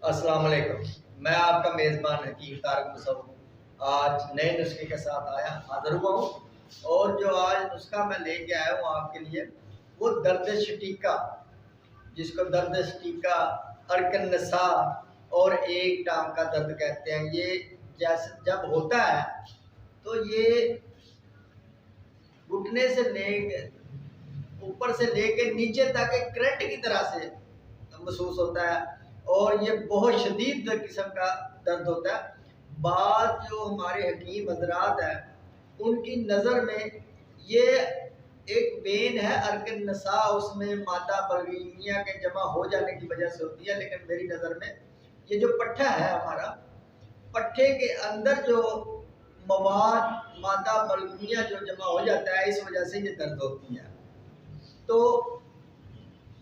अस्सलाम वालेकुम। मैं आपका मेज़बान हकीम तारिक मुसव्वद आज नए नुस्खे के साथ हाज़िर हुआ हूँ। और जो आज नुस्खा मैं लेके आया हूँ आपके लिए वो दर्द शटीका, जिसको दर्द शटीका, अरकन नसा और एक टांग का दर्द कहते हैं। ये जैसे जब होता है तो ये घुटने से लेके ऊपर से लेके नीचे तक एक करंट की तरह से महसूस होता है और ये बहुत शदीद किस्म का दर्द होता है। बाद जो हमारे हकीम हजरात हैं उनकी नज़र में ये एक वेन है अरकन नसा, उसमें मादा बलगीनिया के जमा हो जाने की वजह से होती है। लेकिन मेरी नज़र में ये जो पट्ठा है हमारा, पट्ठे के अंदर जो मवाद मादा बलगीनिया जो जमा हो जाता है, इस वजह से ये दर्द होती है। तो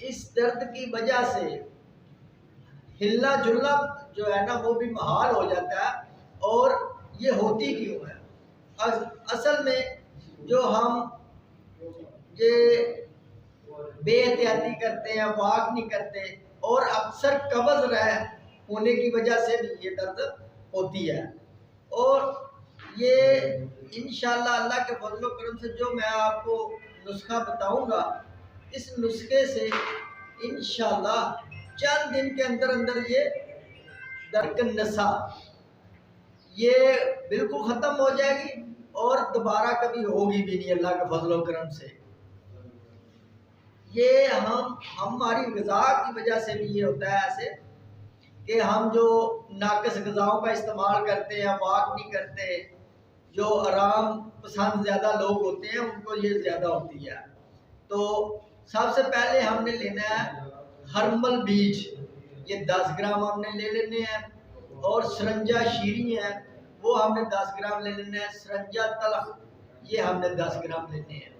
इस दर्द की वजह से हिलना जुलना जो है ना वो भी महाल हो जाता है। और ये होती क्यों है? असल में जो हम ये बेहतियाती करते हैं, वाक नहीं करते और अक्सर कब्ज़ रह होने की वजह से भी ये दर्द होती है। और ये इंशाअल्लाह अल्लाह के फजल व करम से जो मैं आपको नुस्खा बताऊंगा, इस नुस्खे से इंशाअल्लाह चंद दिन के अंदर अंदर ये दर्द नसा ये बिल्कुल ख़त्म हो जाएगी और दोबारा कभी होगी भी नहीं अल्लाह के फजल व करम से। ये हमारी ग़िज़ा की वजह से भी ये होता है ऐसे कि हम जो नाक़िस ग़िज़ाओं का इस्तेमाल करते हैं, वाक नहीं करते, जो आराम पसंद ज़्यादा लोग होते हैं उनको ये ज़्यादा होती है। तो सबसे पहले हमने लेना है हरमल बीज, ये 10 ग्राम हमने ले लेने हैं। और सरंजा शीरी है वो हमने 10 ग्राम ले लेना है। सरंजा तलख ये हमने 10 ग्राम लेने हैं।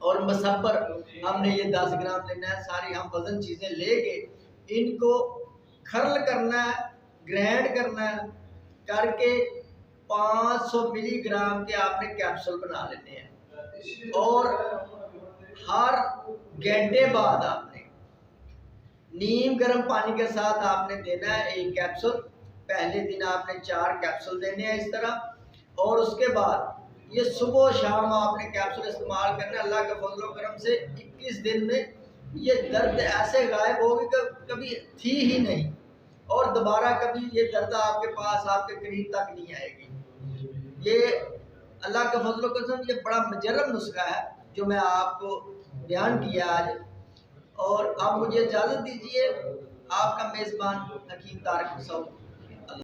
और मसब्बर हमने ये 10 ग्राम लेना है। सारी हम वज़न चीज़ें लेके इनको खर्ल करना है, ग्राइंड करना है, करके 500 मिलीग्राम के आपने कैप्सूल बना लेने हैं। और हर घंटे बाद आपने नीम गर्म पानी के साथ आपने देना है एक कैप्सूल। पहले दिन आपने 4 कैप्सूल देने हैं इस तरह। और उसके बाद ये सुबह शाम आपने कैप्सूल इस्तेमाल करना है। अल्लाह के फजल व करम से 21 दिन में ये दर्द ऐसे गायब होगी कि कभी थी ही नहीं और दोबारा कभी ये दर्द आपके पास आपके करीब तक नहीं आएगी। ये अल्लाह के फजल व करम से ये बड़ा मुजर्रब नुस्खा है जो मैं आपको बयान किया आज। और आप मुझे इजाज़त दीजिए, आपका मेज़बान हकीम तारिक मुसव्वद।